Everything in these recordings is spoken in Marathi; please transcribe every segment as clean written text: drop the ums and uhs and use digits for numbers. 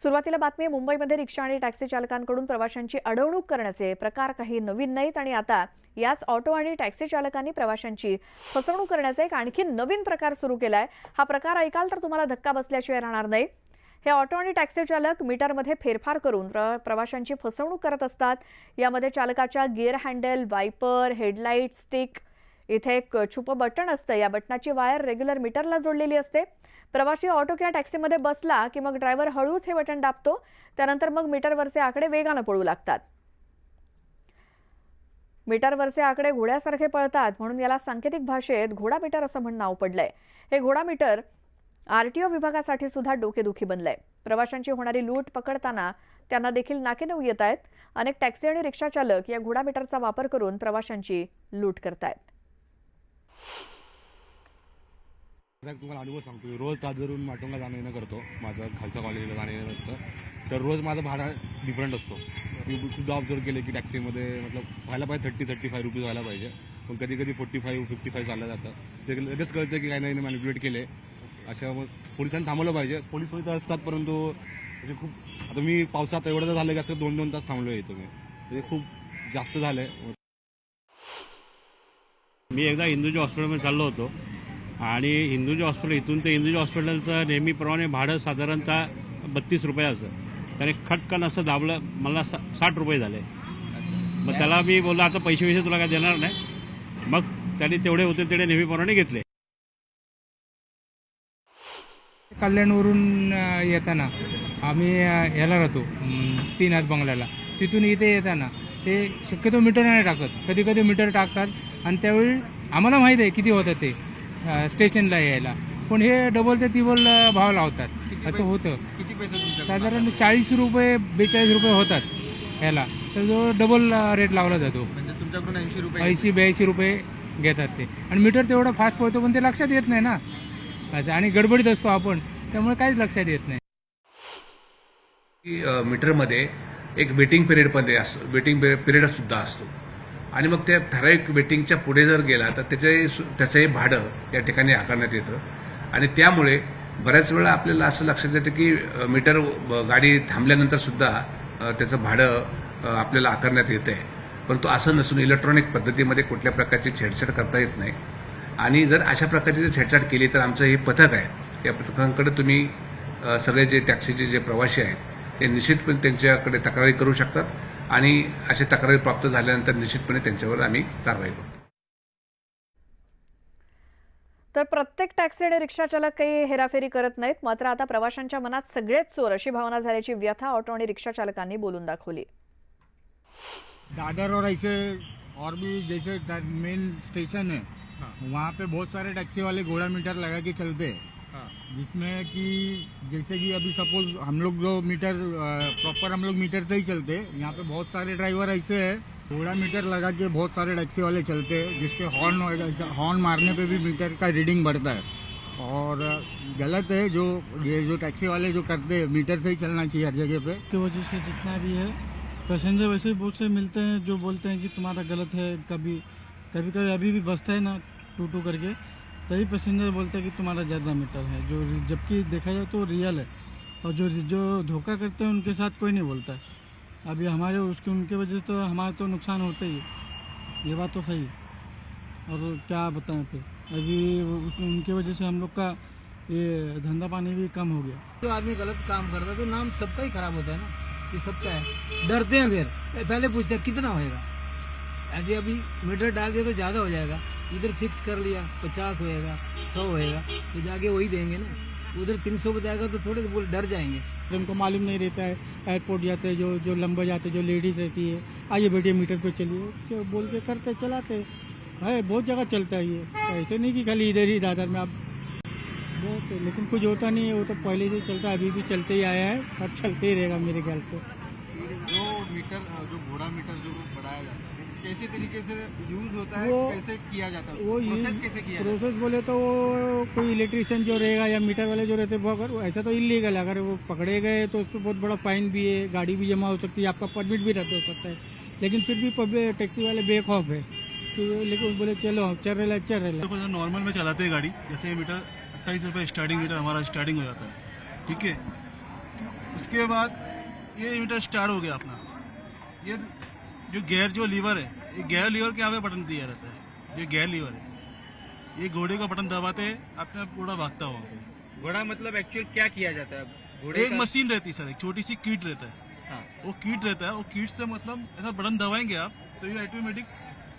सुरुवातीला बातमी मुंबईमध्ये रिक्षा आणि टॅक्सी चालकांकडून प्रवाशांची अडवणूक करण्याचे प्रकार काही नवीन नाहीत आणि आता याच ऑटो आणि टॅक्सी चालकांनी प्रवाशांची फसवणूक करण्याचा एक आणखी नवीन प्रकार सुरू केलाय। हा प्रकार ऐकाल तर तुम्हाला धक्का बसल्याशिवाय राहणार नाही। हे ऑटो आणि टॅक्सी चालक मीटरमध्ये फेरफार करून प्रवाशांची फसवणूक करत असतात। यामध्ये चालकाच्या gear handle, viper, headlight, stick इथे एक छुपं बटन असतं। या बटनाची वायर रेग्युलर मीटरला जोडलेली असते। प्रवासी ऑटो किंवा टॅक्सीमध्ये बसला की मग ड्रायव्हर हळूच हे बटन दाबतो। त्यानंतर मग मीटरवरचे आकडे वेगाने पळू लागतात। मीटरवरचे आकडे घोड्यासारखे पळतात म्हणून याला सांकेतिक भाषेत घोडा मीटर असं म्हणून नाव पडलंय। हे घोडा मीटर आरटीओ विभागासाठी सुद्धा डोकेदुखी बनलंय। प्रवाशांची होणारी लूट पकडताना त्यांना देखील नाकेनऊ येत आहेत। अनेक टॅक्सी आणि रिक्षा चालक या घोडा मीटरचा वापर करून प्रवाशांची लूट करतायत। तुम्हाला अनुभव सांगतो, रोज ताजरून माटुंगा जाणं येणं करतो। माझं खालच्या कॉलेजला जाणं येणं असतं, तर रोज माझा भाडा डिफरंट असतो। मी सुद्धा ऑब्झर्व केले की टॅक्सीमध्ये व्हायला पाहिजे 30-35 रुपीज व्हायला पाहिजे, पण कधी कधी 45-55 चाललं जातं। ते लगेच कळतं की काही नाही मॅनिप्युलेट केले। अशा पोलिसांनी थांबवलं पाहिजे। पोलीस तर असतात, परंतु म्हणजे खूप आता मी पावसात एवढं झालं की असं 2-2 तास थांबलो येतो मी, ते खूप जास्त झालंय। मी एकदा हिंदुजा हॉस्पिटलमध्ये चाललो होतो आणि हिंदुजा हॉस्पिटल इथून ते हिंदुजा हॉस्पिटलचं नेहमीप्रमाणे भाडं साधारणतः 32 रुपये असं। त्याने खटकन असं दाबलं, मला 60 रुपये झाले। मग त्याला मी बोललो आता पैसे तुला काय देणार नाही। मग त्याने तेवढे होते तेवढे नेहमीप्रमाणे घेतले। कल्याणवरून येताना आम्ही याला राहतो 3 हात बंगल्याला, तिथून इथे येताना ते शक्यतो मीटर नाही टाकत, कधी कधी मीटर टाकतात आणि त्यावेळी आम्हाला माहीत आहे किती होतं ते स्टेशनला यायला, पण हे डबल ते तिबल भाव लावतात। असं होतं। किती पैसे साधारण 40 रुपये 42 रुपये होतात याला, तर जो डबल रेट लावला जातो। म्हणजे तुमच्याकडून 80 रुपये 80-82 रुपये घेतात ते, आणि मीटर तेवढा फास्ट पळतो पण ते लक्षात येत नाही ना असं, आणि गडबडीत असतो आपण, त्यामुळे काहीच लक्षात येत नाही। मीटरमध्ये एक वेटिंग पिरियडमध्ये असतो, वेटिंग पिरियड सुद्धा असतो, आणि मग त्या ठराविक वेटिंगच्या पुढे जर गेला तर त्याचंही भाडं या ठिकाणी आकारण्यात येतं। आणि त्यामुळे बऱ्याच वेळा आपल्याला असं लक्षात येतं की मीटर गाडी थांबल्यानंतर सुद्धा त्याचं भाडं आपल्याला आकारण्यात येतं आहे, परंतु असं नसून इलेक्ट्रॉनिक पद्धतीमध्ये कुठल्या प्रकारची छेडछाड करता येत नाही। आणि जर अशा प्रकारची छेडछाड केली तर आमचं हे पथक आहे, या पथकांकडे तुम्ही सगळे जे टॅक्सीचे जे प्रवासी आहेत ते निश्चितपणे त्यांच्याकडे तक्रारी करू शकतात, आणि अशा तक्रारी प्राप्त झाल्यानंतर निश्चितपणे त्यांच्यावर आम्ही कारवाई करतो। तर प्रत्येक टॅक्सी आणि रिक्षा चालक काही हेराफेरी करत नाहीत, मात्र आता प्रवाशांच्या मनात सगळेच चोर अशी भावना झाल्याची व्यथा ऑटो आणि रिक्षा चालकांनी बोलून दाखवली। दादर और ऐसे और भी जैसे मेन स्टेशन है, वहाँ पे बहुत सारे टैक्सी वाले घोड़ा मीटर लगा के चलते हैं, जिसमें कि जैसे कि अभी सपोज हम लोग जो मीटर प्रॉपर हम लोग मीटर से ही चलते हैं। यहाँ पे बहुत सारे ड्राइवर ऐसे हैं घोड़ा मीटर लगा के बहुत सारे टैक्सी वाले चलते हैं, जिसके हॉर्न मारने पे भी मीटर का रीडिंग बढ़ता है, और गलत है जो टैक्सी वाले जो करते हैं। मीटर से ही चलना चाहिए हर जगह पे। की वजह से जितना भी है पैसेंजर वैसे ही बहुत से मिलते हैं जो बोलते हैं कि तुम्हारा गलत है। कभी कभी अभी भी बसता है ना टू करके, तभी पैसेंजर बोलते हैं कि तुम्हारा ज़्यादा मीटर है, जो जबकि देखा जाए तो रियल है। और जो धोखा करते हैं उनके साथ कोई नहीं बोलता है। अभी हमारे उनके वजह से तो हमारा तो नुकसान होता ही है, ये बात तो सही है। और क्या बताएं फिर, अभी उनके वजह से हम लोग का ये धंधा पानी भी कम हो गया। जो आदमी गलत काम करता है तो नाम सबका ही खराब होता है ना, ये सबका है। डरते हैं, फिर पहले पूछते हैं कितना होएगा, ऐसे अभी मीटर डाल दिया तो ज़्यादा हो जाएगा, इधर फिक्स कर लिया 50 होएगा 100 होएगा, तो जाके वही देंगे ना। उधर 300 बताएगा तो थोड़े बोल डर जाएंगे। उनको मालूम नहीं रहता है, एयरपोर्ट जाते हैं जो लंबा जाते जो लेडीज रहती है, आइए बैठिए मीटर पे चलिए, जो बोल के करते चलाते है। बहुत जगह चलता है ये, ऐसे नहीं कि खाली इधर ही दादर में। आप बहुत है, लेकिन कुछ होता नहीं है, वो तो पहले से चलता है, अभी भी चलते ही आया है और चलते ही रहेगा मेरे ख्याल से। जो मीटर जो घोड़ा मीटर जो बढ़ाया जाता है कैसे तरीके से यूज होता है, कैसे किया जाता है, वो प्रोसेस कैसे किया जाता है? प्रोसेस बोले तो वो कोई इलेक्ट्रिशियन जो रहेगा या मीटर वाले जो रहते हैं, वो अगर ऐसा तो इलीगल है, अगर वो पकड़े गए तो उस पर बहुत बड़ा फाइन भी है, गाड़ी भी जमा हो सकती है, आपका परमिट भी रद्द हो सकता है। लेकिन फिर भी पब्लिक टैक्सी वाले बेखौफ है, लेकिन बोले चलो चल रहा नॉर्मल में चलाते हैं गाड़ी, जैसे मीटर 28 रुपये स्टार्टिंग मीटर हमारा स्टार्टिंग हो जाता है, ठीक है। उसके बाद ये मीटर स्टार्ट हो गया अपना। ये जो गेयर जो लीवर है, ये गेयर लीवर के यहाँ पे बटन दिया रहता है। ये गेयर लीवर है, ये घोड़े का बटन दबाते अपने आप घोड़ा भागता हुआ वहाँ पे। घोड़ा मतलब एक्चुअल क्या किया जाता है घोड़े एक का? मशीन रहती है सर, एक छोटी सी कीट रहता है। हाँ। वो कीट रहता है, वो कीट से मतलब ऐसा बटन दबाएंगे आप तो ये ऑटोमेटिक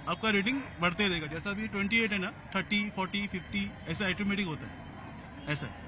आपका रेटिंग बढ़ते रहेगा। जैसा अभी 28 है ना, 30, 40, 50 ऐसा ऑटोमेटिक होता है, ऐसा है।